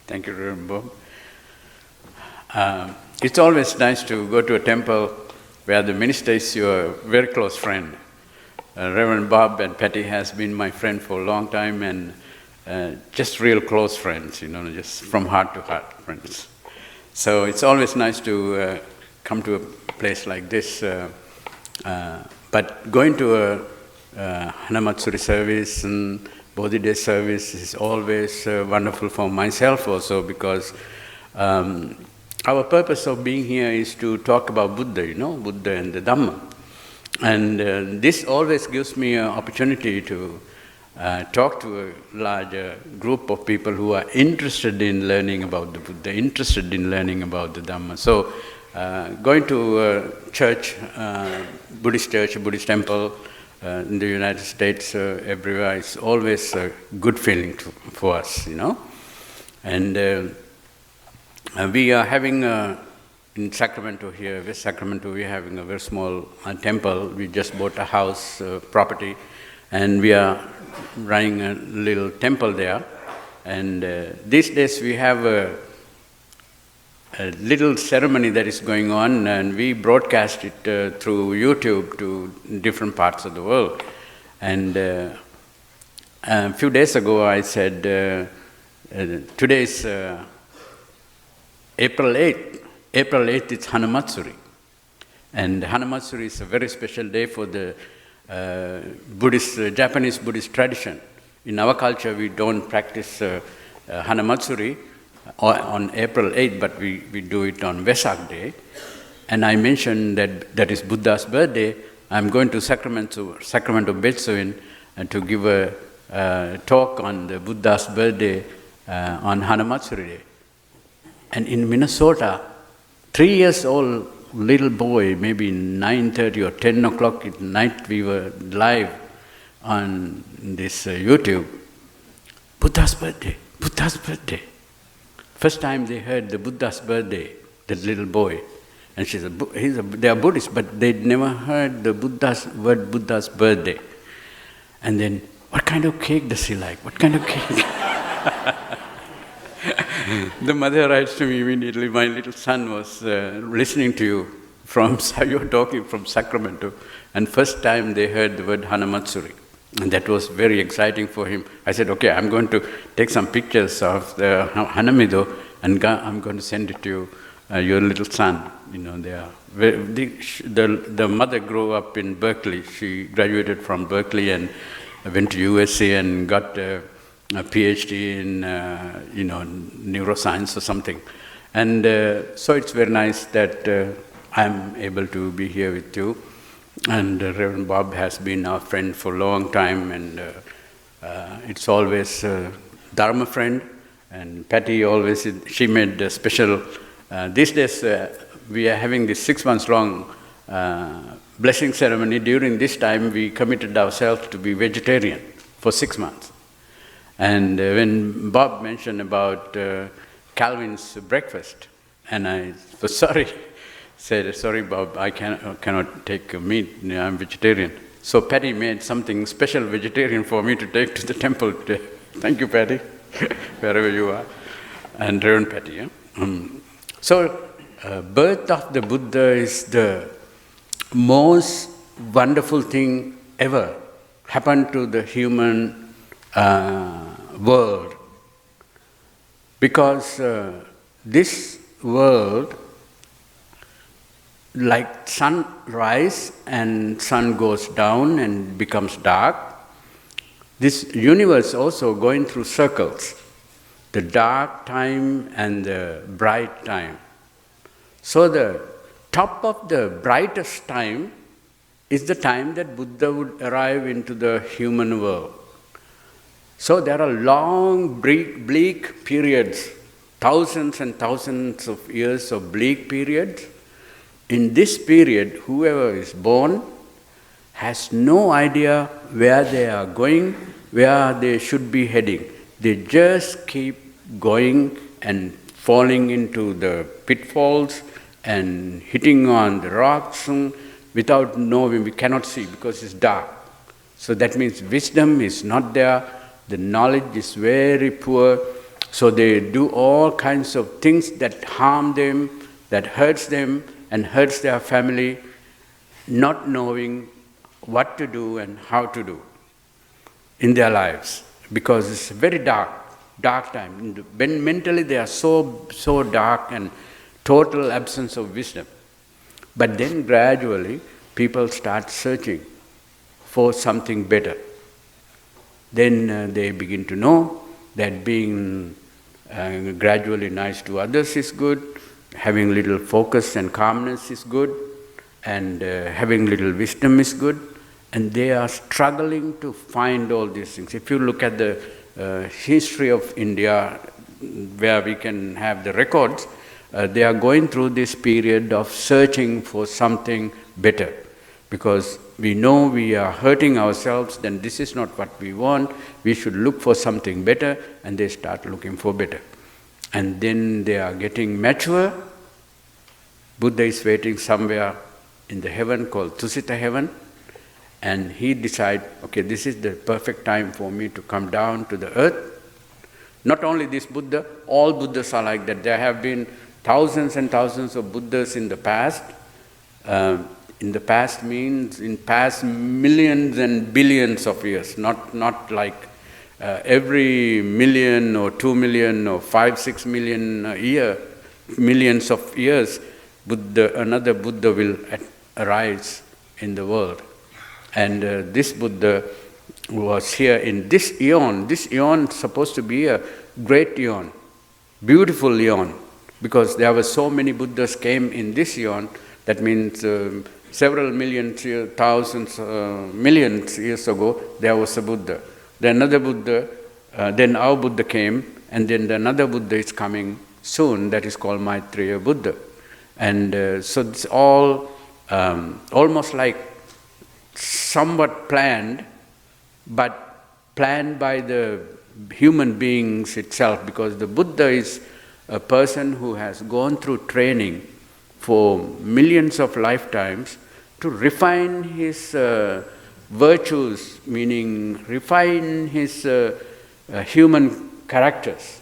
Thank you, Venerable. It's always nice to go to a temple where the minister is your very close friend. Reverend Bob and Patty has been my friend for a long time, and just real close friends, just from heart to heart friends. So it's always nice to come to a place like this. But going to a Hanamatsuri service and Bodhi Day service is always wonderful for myself also, because our purpose of being here is to talk about Buddha, Buddha and the Dharma. And this always gives me an opportunity to talk to a larger group of people who are interested in learning about the Buddha, interested in learning about the Dharma. So going to a church, Buddhist temple in the United States, everywhere, is always a good feeling for us, And we are having in Sacramento here, West Sacramento, we are having a very small temple. We just bought a house, property, and we are running a little temple there. And these days we have a little ceremony that is going on, and we broadcast it through YouTube to different parts of the world. And a few days ago I said, today is April 8th. April 8th is Hanamatsuri. And Hanamatsuri is a very special day for the Japanese Buddhist tradition. In our culture, we don't practice Hanamatsuri on April 8th, but we do it on Vesak Day. And I mentioned that is Buddha's birthday. I'm going to Sacramento Betsuin to give a talk on the Buddha's birthday on Hanamatsuri Day. And in Minnesota, 3 years old little boy, maybe 9:30 or 10 o'clock at night, we were live on this YouTube. Buddha's birthday, Buddha's birthday. First time they heard the Buddha's birthday, that little boy. And she said, they are Buddhists, but they'd never heard the word Buddha's birthday. And then, what kind of cake does he like? What kind of cake? The mother writes to me immediately, my little son was listening to you you were talking from Sacramento, and first time they heard the word Hanamatsuri. And that was very exciting for him. I said, okay, I'm going to take some pictures of the Hanamido, and I'm going to send it to your little son. The mother grew up in Berkeley. She graduated from Berkeley and went to USA and got a PhD in neuroscience or something. And so it's very nice that I'm able to be here with you. And Reverend Bob has been our friend for a long time, and it's always Dharma friend. And Patty always, she made a special, these days we are having this 6 months long blessing ceremony. During this time we committed ourselves to be vegetarian for 6 months. And when Bob mentioned about Calvin's breakfast, and I was said, sorry Bob, I cannot take meat, I'm vegetarian. So Patty made something special vegetarian for me to take to the temple today. Thank you, Patty, wherever you are. And Reverend Patty. Yeah? So birth of the Buddha is the most wonderful thing ever happened to the human world, because this world, like sun rise and sun goes down and becomes dark, this universe also going through circles, the dark time and the bright time. So the top of the brightest time is the time that Buddha would arrive into the human world. So there are long, bleak periods, thousands and thousands of years of bleak periods. In this period, whoever is born has no idea where they are going, where they should be heading. They just keep going and falling into the pitfalls and hitting on the rocks without knowing. We cannot see because it's dark. So that means wisdom is not there. The knowledge is very poor, So they do all kinds of things that harm them, that hurts them and hurts their family, not knowing what to do and how to do in their lives, because it's a very dark time. When mentally they are so dark and total absence of wisdom. But then gradually people start searching for something better. Then they begin to know that being gradually nice to others is good, having little focus and calmness is good, and having little wisdom is good, and they are struggling to find all these things. If you look at the history of India, where we can have the records, they are going through this period of searching for something better. Because we know we are hurting ourselves, then this is not what we want, we should look for something better, and they start looking for better. And then they are getting mature. Buddha is waiting somewhere in the heaven called Tusita heaven, and he decides, okay, this is the perfect time for me to come down to the earth. Not only this Buddha, all Buddhas are like that. There have been thousands and thousands of Buddhas in the past. In the past means in past millions and billions of years, not like every million or 2 million or 5-6 million a year, millions of years, another Buddha will arise in the world. And this Buddha was here in this eon. This eon is supposed to be a great eon, beautiful eon, because there were so many Buddhas came in this eon. That means several millions, thousands, millions years ago, there was a Buddha. Then another Buddha, then our Buddha came, and then another Buddha is coming soon, that is called Maitreya Buddha. And so it's all almost like somewhat planned, but planned by the human beings itself, because the Buddha is a person who has gone through training for millions of lifetimes to refine his virtues, meaning refine his human characters.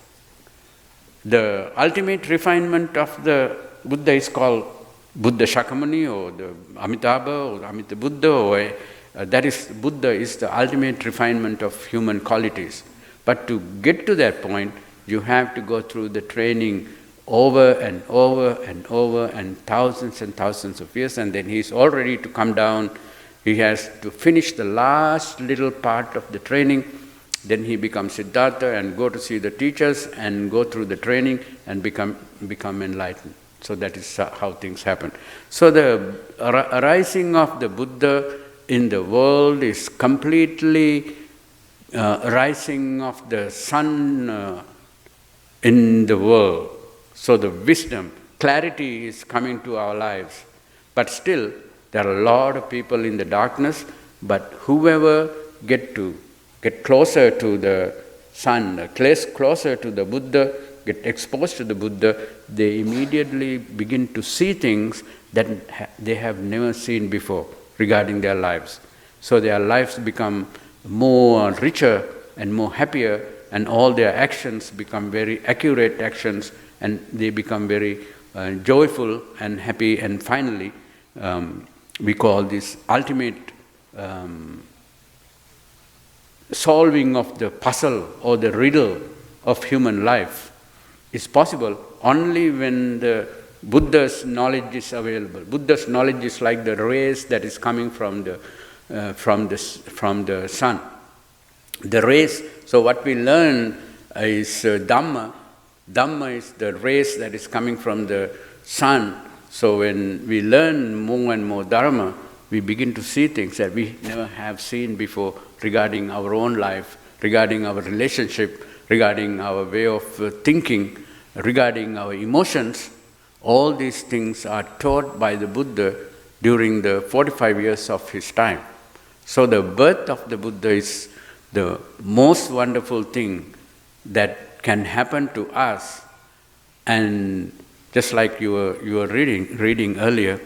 The ultimate refinement of the Buddha is called Buddha Shakyamuni or the Amitabha or Amita Buddha, or that is, Buddha is the ultimate refinement of human qualities. But to get to that point, you have to go through the training over and over and over and thousands of years, and then he is all ready to come down. He has to finish the last little part of the training. Then he becomes Siddhartha and go to see the teachers and go through the training and become enlightened. So that is how things happen. So the arising of the Buddha in the world is completely rising of the sun in the world. So the wisdom, clarity is coming to our lives. But still, there are a lot of people in the darkness, but whoever get closer to the sun, closer to the Buddha, get exposed to the Buddha, they immediately begin to see things that they have never seen before regarding their lives. So their lives become more richer and more happier, and all their actions become very accurate actions, and they become very joyful and happy, and finally we call this ultimate solving of the puzzle or the riddle of human life is possible only when the Buddha's knowledge is available. Buddha's knowledge is like the rays that is coming from the sun. The rays, so what we learn is Dharma. Dharma is the rays that is coming from the sun. So when we learn more and more Dharma, we begin to see things that we never have seen before regarding our own life, regarding our relationship, regarding our way of thinking, regarding our emotions. All these things are taught by the Buddha during the 45 years of his time. So the birth of the Buddha is the most wonderful thing that can happen to us. And just like you were reading earlier,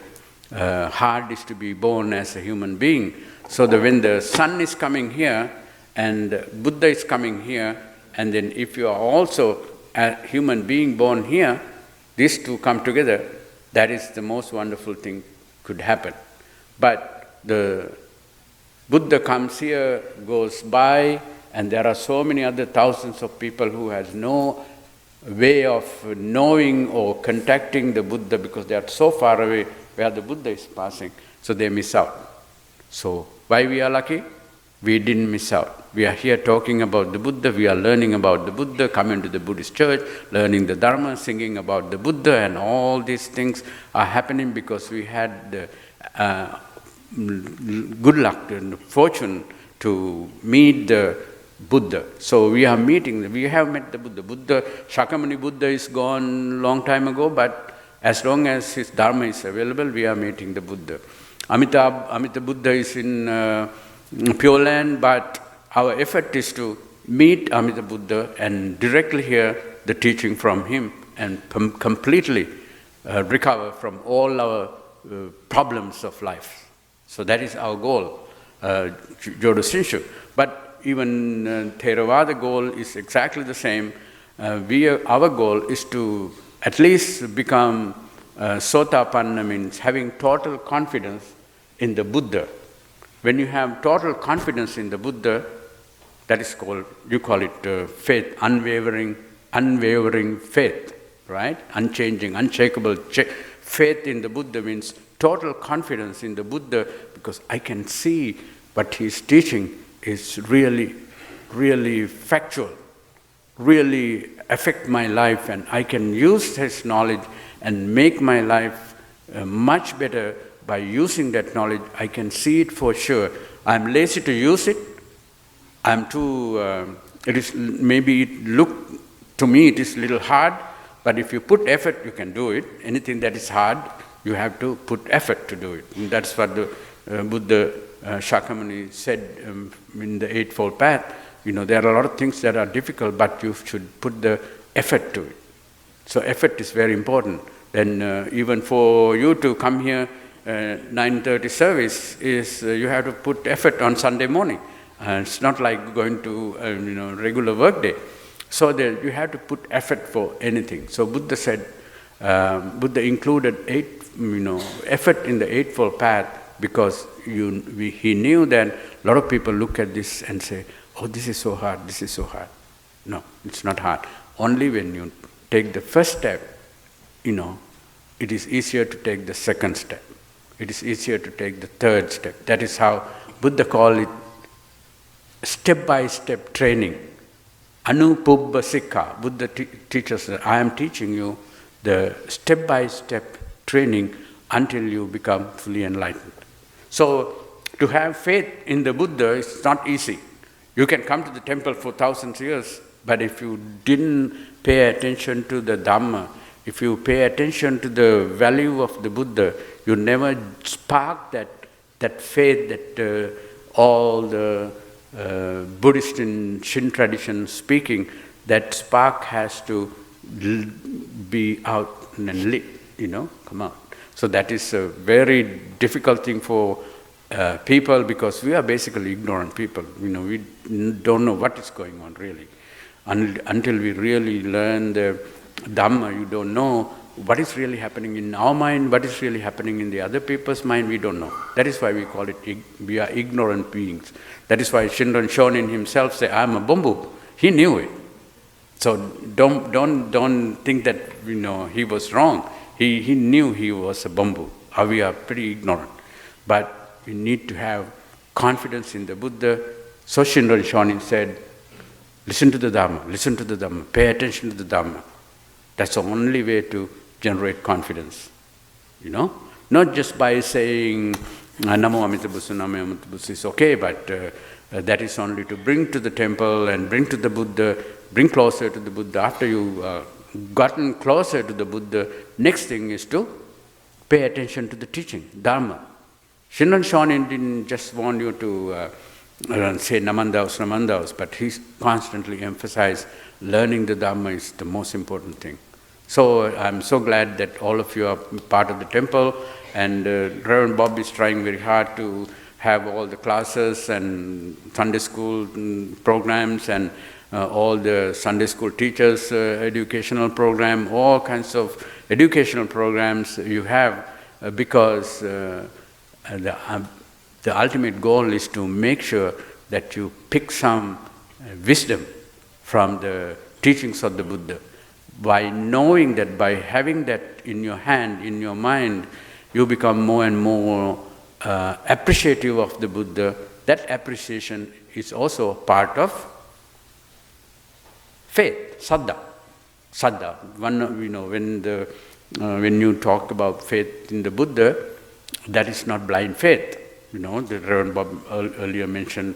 hard is to be born as a human being. So that when the sun is coming here and Buddha is coming here, and then if you are also a human being born here, these two come together, that is the most wonderful thing could happen. But the Buddha comes here, goes by, and there are so many other thousands of people who has no way of knowing or contacting the Buddha because they are so far away where the Buddha is passing, so they miss out. So why we are lucky? We didn't miss out. We are here talking about the Buddha, we are learning about the Buddha, coming to the Buddhist church, learning the Dharma, singing about the Buddha, and all these things are happening because we had the good luck and fortune to meet the Buddha. So we are meeting, we have met the Buddha. Shakyamuni Buddha is gone long time ago, but as long as his Dharma is available, we are meeting the Buddha. Amitabha Buddha is in Pure Land, but our effort is to meet Amitabha Buddha and directly hear the teaching from him and completely recover from all our problems of life. So that is our goal, Jodo Shinshu. But even Theravada goal is exactly the same. Our goal is to at least become Sotapanna, means having total confidence in the Buddha. When you have total confidence in the Buddha, that is called, you call it faith, unwavering faith, right? Unchanging, unshakable faith in the Buddha means total confidence in the Buddha, because I can see what he is teaching is really, really factual, really affect my life, and I can use his knowledge and make my life much better by using that knowledge. I can see it for sure. I'm lazy to use it. I'm too, maybe it look, to me it is a little hard, but if you put effort, you can do it. Anything that is hard, you have to put effort to do it. And that's what the Buddha Shakyamuni said in the Eightfold Path. There are a lot of things that are difficult, but you should put the effort to it. So effort is very important. Then even for you to come here, 9:30 service is you have to put effort on Sunday morning. It's not like going to regular work day. So that you have to put effort for anything. So Buddha said, Buddha included effort in the Eightfold Path because he knew that a lot of people look at this and say, oh, this is so hard, this is so hard. No, it's not hard. Only when you take the first step, it is easier to take the second step. It is easier to take the third step. That is how Buddha called it step-by-step training. Anupubba Sikha. Buddha teaches that I am teaching you the step-by-step training until you become fully enlightened. So to have faith in the Buddha is not easy. You can come to the temple for thousands of years, but if you didn't pay attention to the Dharma, if you pay attention to the value of the Buddha, you never spark that faith that all the Buddhist and Shin tradition speaking, that spark has to be out and lit, come out. So that is a very difficult thing for people, because we are basically ignorant people. We don't know what is going on really. Until we really learn the Dhamma, you don't know what is really happening in our mind, what is really happening in the other people's mind, we don't know. That is why we call it, we are ignorant beings. That is why Shinran Shonin himself said, I am a bamboo. He knew it. So don't think that he was wrong. He knew he was a bamboo. We are pretty ignorant. But we need to have confidence in the Buddha. So Shinran Shonin said, listen to the Dhamma, pay attention to the Dhamma. That's the only way to generate confidence. Not just by saying, Namo Amitabhusu, Namo Amitabhusu is okay, but that is only to bring to the temple and bring to the Buddha, bring closer to the Buddha. After you gotten closer to the Buddha, next thing is to pay attention to the teaching, Dharma. Shinran Shonin didn't just want you to say Namandaus, but he constantly emphasized learning the Dharma is the most important thing. So I'm so glad that all of you are part of the temple, and Reverend Bob is trying very hard to have all the classes and Sunday school programs and all the Sunday school teachers, educational program, all kinds of educational programs you have, because the ultimate goal is to make sure that you pick some wisdom from the teachings of the Buddha. By knowing that, by having that in your hand, in your mind, you become more and more appreciative of the Buddha. That appreciation is also part of faith, saddha. Saddha. When you talk about faith in the Buddha, that is not blind faith. The Reverend Bob earlier mentioned,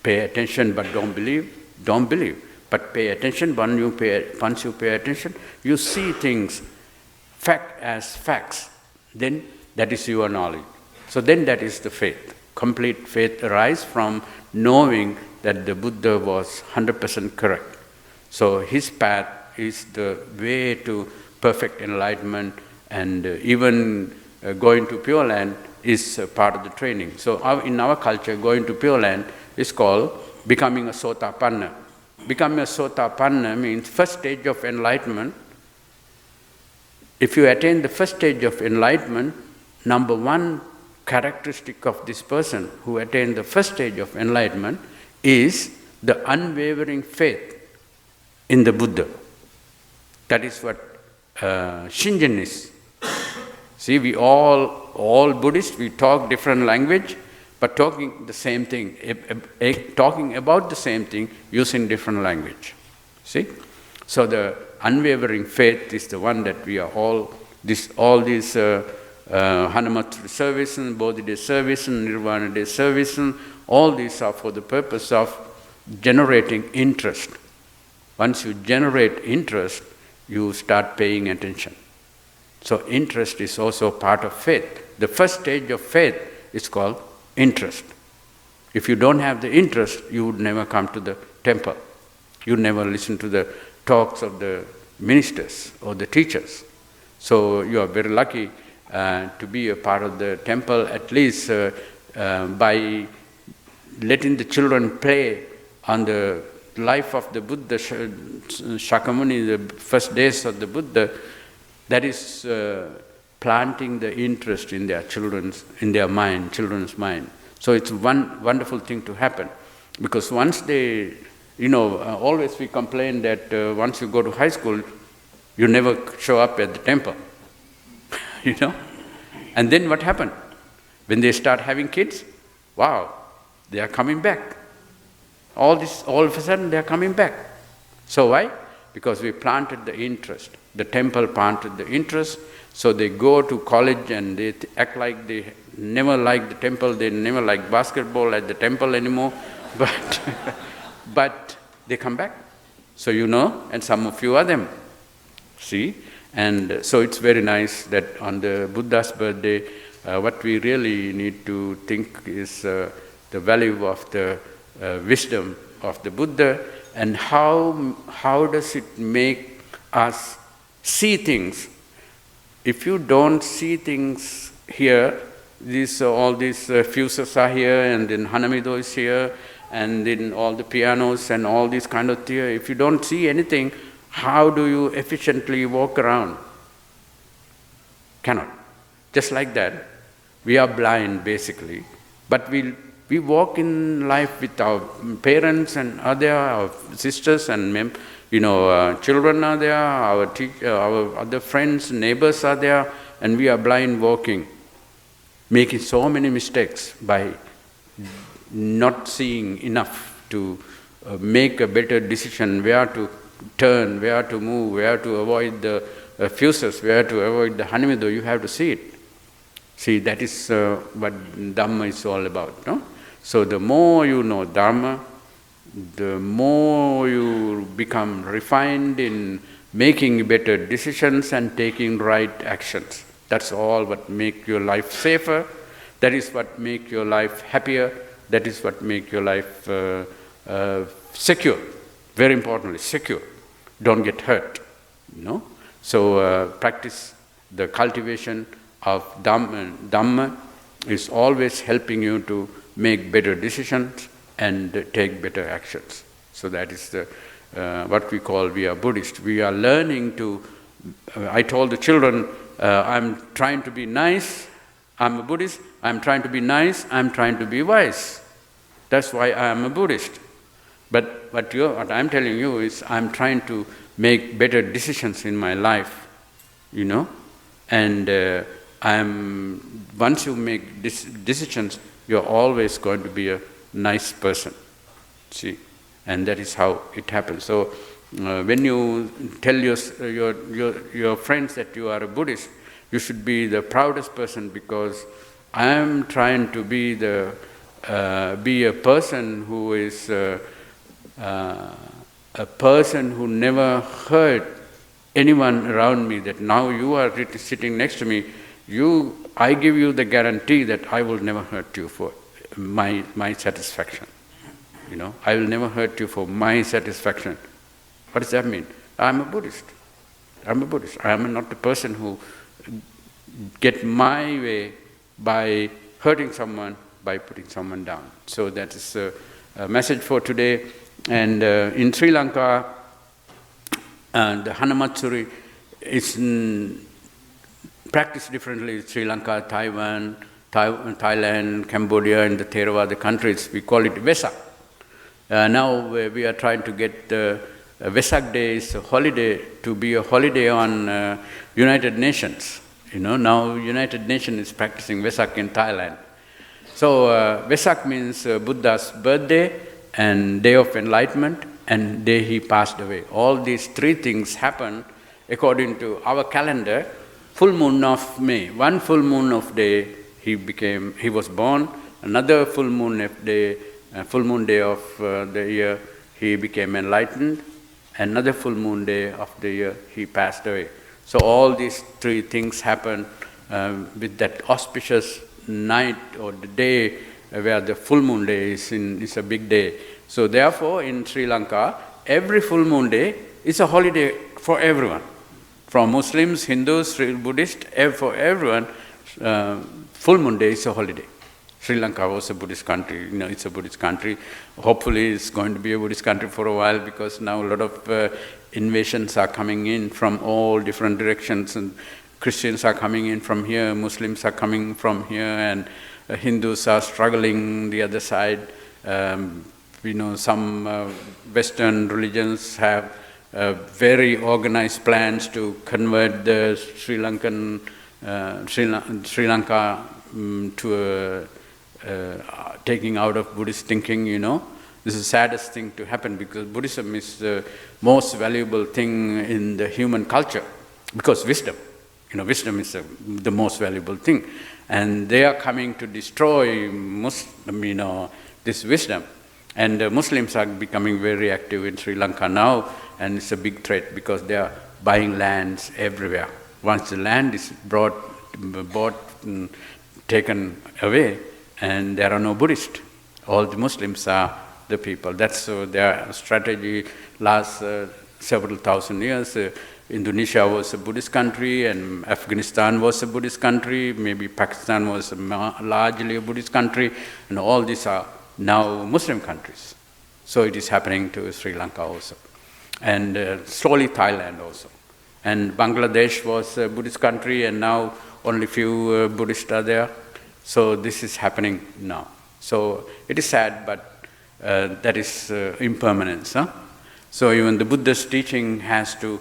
pay attention but don't believe. Don't believe, but pay attention. Once you pay attention, you see things fact as facts. Then that is your knowledge. So then that is the faith. Complete faith arises from knowing that the Buddha was 100% correct. So his path is the way to perfect enlightenment, and even going to Pure Land is part of the training. So in our culture, going to Pure Land is called becoming a Sotapanna. Becoming a Sotapanna means first stage of enlightenment. If you attain the first stage of enlightenment, number one characteristic of this person who attained the first stage of enlightenment is the unwavering faith in the Buddha. That is what Shinjin is. See, we all Buddhists, we talk different language, but talking the same thing, talking about the same thing using different language. See? So the unwavering faith is the one that we are all these Hanumat service and Bodhi service and Nirvana Day service, and all these are for the purpose of generating interest. Once you generate interest, you start paying attention. So interest is also part of faith. The first stage of faith is called interest. If you don't have the interest, you would never come to the temple. You would never listen to the talks of the ministers or the teachers. So you are very lucky to be a part of the temple, at least by letting the children play on the life of the Buddha, Shakyamuni, the first days of the Buddha. That is planting the interest in their children's mind. So it's one wonderful thing to happen, because once they, always we complain that once you go to high school, you never show up at the temple, And then what happened? When they start having kids, wow, they are coming back. All of a sudden they are coming back. So why? Because we planted the interest. The temple planted the interest, so they go to college and they act like they never like the temple, they never like basketball at the temple anymore, but they come back. So and some of you are them. See? And so it's very nice that on the Buddha's birthday, what we really need to think is the value of the wisdom of the Buddha, and how does it make us see things. If you don't see things here, all these fuses are here, and then Hanamido is here, and then all the pianos and all these kind of things. If you don't see anything, how do you efficiently walk around? Cannot. Just like that, we are blind basically, but we walk in life with our parents and our sisters and children are there, our other friends, neighbors are there, and we are blind walking, making so many mistakes by not seeing enough to make a better decision, where to turn, where to move, where to avoid the fuses, where to avoid the Hanamido. You have to see it. See, that is what Dharma is all about, no? So the more you know Dharma, the more you become refined in making better decisions and taking right actions. That's all what make your life safer. That is what make your life happier. That is what make your life secure. Very importantly, secure. Don't get hurt. So practice the cultivation of Dhamma is always helping you to make better decisions and take better actions. So that is what we call, we are Buddhist. We are learning to, I told the children, I'm trying to be nice, I'm a Buddhist, I'm trying to be nice, I'm trying to be wise. That's why I am a Buddhist. But what I'm telling you is, I'm trying to make better decisions in my life, and once you make decisions, you're always going to be a nice person, see, and that is how it happens. So when you tell your friends that you are a Buddhist, you should be the proudest person, because I am trying to be a person who is a person who never hurt anyone around me. That now you are sitting next to me, I give you the guarantee that I will never hurt you for my satisfaction. I will never hurt you for my satisfaction. What does that mean? I am a Buddhist. I am not the person who get my way by hurting someone, by putting someone down. So that is a message for today. And in Sri Lanka, the Hanamatsuri is practiced differently. Sri Lanka, Taiwan, Thailand, Cambodia, and the Theravada countries, we call it Vesak. Now we are trying to get Vesak Day is a holiday, to be a holiday on United Nations. Now United Nations is practicing Vesak in Thailand. So Vesak means Buddha's birthday and day of enlightenment and day he passed away. All these three things happen according to our calendar. Full moon of May, one full moon of day he was born. Another full moon day of the year he became enlightened. Another full moon day of the year he passed away. So all these three things happen with that auspicious night or the day where the full moon day is a big day. So therefore in Sri Lanka, every full moon day is a holiday for everyone. From Muslims, Hindus, Buddhists, for everyone, full moon day is a holiday. Sri Lanka was a Buddhist country, it's a Buddhist country. Hopefully it's going to be a Buddhist country for a while, because now a lot of invasions are coming in from all different directions, and Christians are coming in from here, Muslims are coming from here, and Hindus are struggling the other side. Some Western religions have very organized plans to convert the Sri Lanka to taking out of Buddhist thinking. This is the saddest thing to happen, because Buddhism is the most valuable thing in the human culture, because wisdom is the most valuable thing, and they are coming to destroy this wisdom. And Muslims are becoming very active in Sri Lanka now, and it's a big threat, because they are buying lands everywhere. Once the land is bought and taken away, and there are no Buddhists, all the Muslims are the people. That's their strategy last several thousand years. Indonesia was a Buddhist country, and Afghanistan was a Buddhist country, maybe Pakistan was largely a Buddhist country, and all these are now Muslim countries. So it is happening to Sri Lanka also, and slowly Thailand also. And Bangladesh was a Buddhist country, and now only few Buddhists are there. So this is happening now. So it is sad, but that is impermanence. Huh? So even the Buddha's teaching has to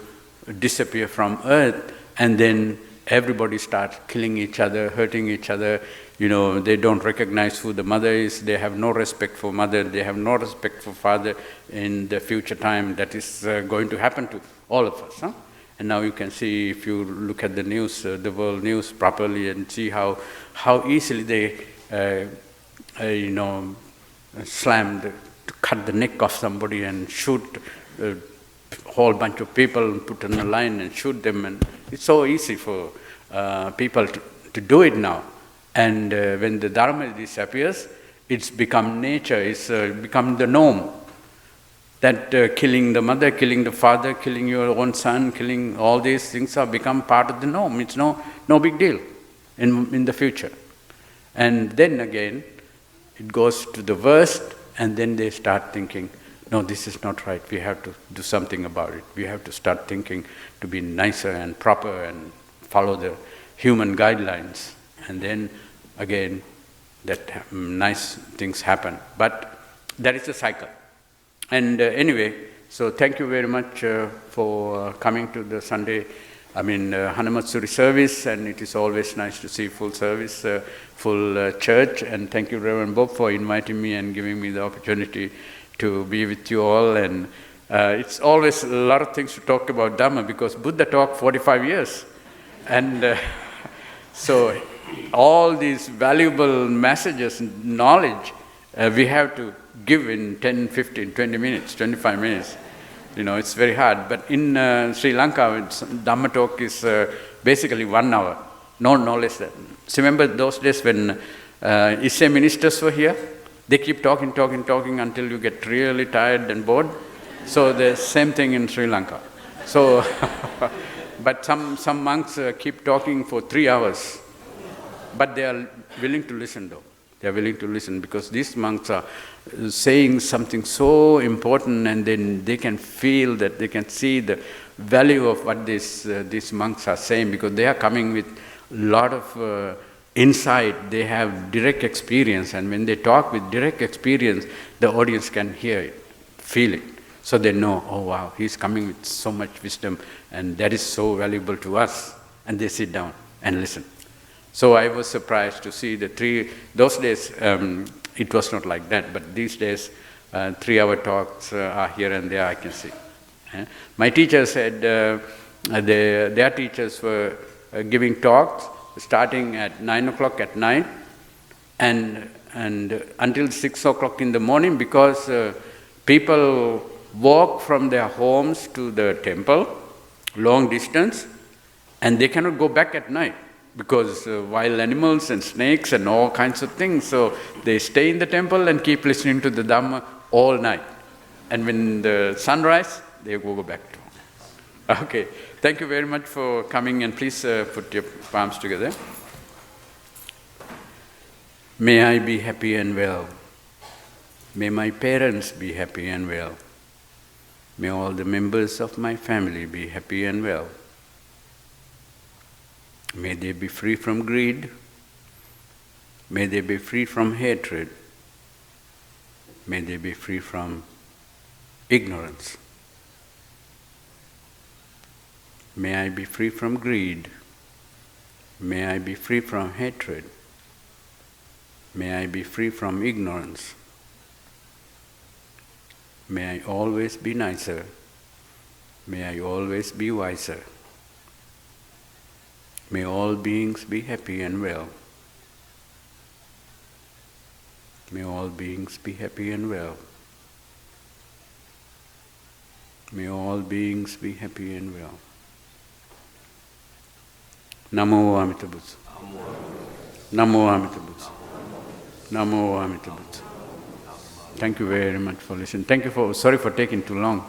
disappear from earth, and then everybody starts killing each other, hurting each other. They don't recognize who the mother is. They have no respect for mother. They have no respect for father. In the future time, that is going to happen to all of us. Huh? And now you can see, if you look at the news, the world news properly, and see how easily they, cut the neck of somebody and shoot a whole bunch of people and put on a line and shoot them. And it's so easy for people to do it now. And when the Dharma disappears, it's become nature, it's become the norm. That killing the mother, killing the father, killing your own son, killing all these things have become part of the norm. It's no big deal in the future. And then again, it goes to the worst, and then they start thinking, no, this is not right, we have to do something about it. We have to start thinking to be nicer and proper and follow the human guidelines. And then again, that nice things happen. But that is a cycle. And anyway, so thank you very much for coming to the Sunday, Hanamatsuri service, and it is always nice to see full service, full church. And thank you, Reverend Bob, for inviting me and giving me the opportunity to be with you all. And it's always a lot of things to talk about Dharma, because Buddha talked 45 years. And so all these valuable messages, knowledge, we have to give in 10, 15, 20 minutes, 25 minutes. It's very hard. But in Sri Lanka, Dhamma talk is basically 1 hour, no less than. So remember those days when Isse ministers were here? They keep talking until you get really tired and bored. So the same thing in Sri Lanka. So, but some monks keep talking for 3 hours. But they are willing to listen though. They are willing to listen because these monks are saying something so important, and then they can feel that, they can see the value of what these monks are saying, because they are coming with a lot of insight. They have direct experience, and when they talk with direct experience, the audience can hear it, feel it. So they know, oh wow, he's coming with so much wisdom, and that is so valuable to us. And they sit down and listen. So I was surprised to see those days, it was not like that, but these days, 3-hour talks are here and there, I can see. My teacher said their teachers were giving talks starting at 9 o'clock at night and until 6 o'clock in the morning, because people walk from their homes to the temple, long distance, and they cannot go back at night, because wild animals and snakes and all kinds of things. So they stay in the temple and keep listening to the Dhamma all night. And when the sun rises, they go back to home. Okay, thank you very much for coming, and please put your palms together. May I be happy and well. May my parents be happy and well. May all the members of my family be happy and well. May they be free from greed. May they be free from hatred. May they be free from ignorance. May I be free from greed. May I be free from hatred. May I be free from ignorance. May I always be nicer. May I always be wiser. May all beings be happy and well. May all beings be happy and well. May all beings be happy and well. Namo Amita Buddha. Namo Amita Buddha. Namo Amita Buddha. Thank you very much for listening. Sorry for taking too long.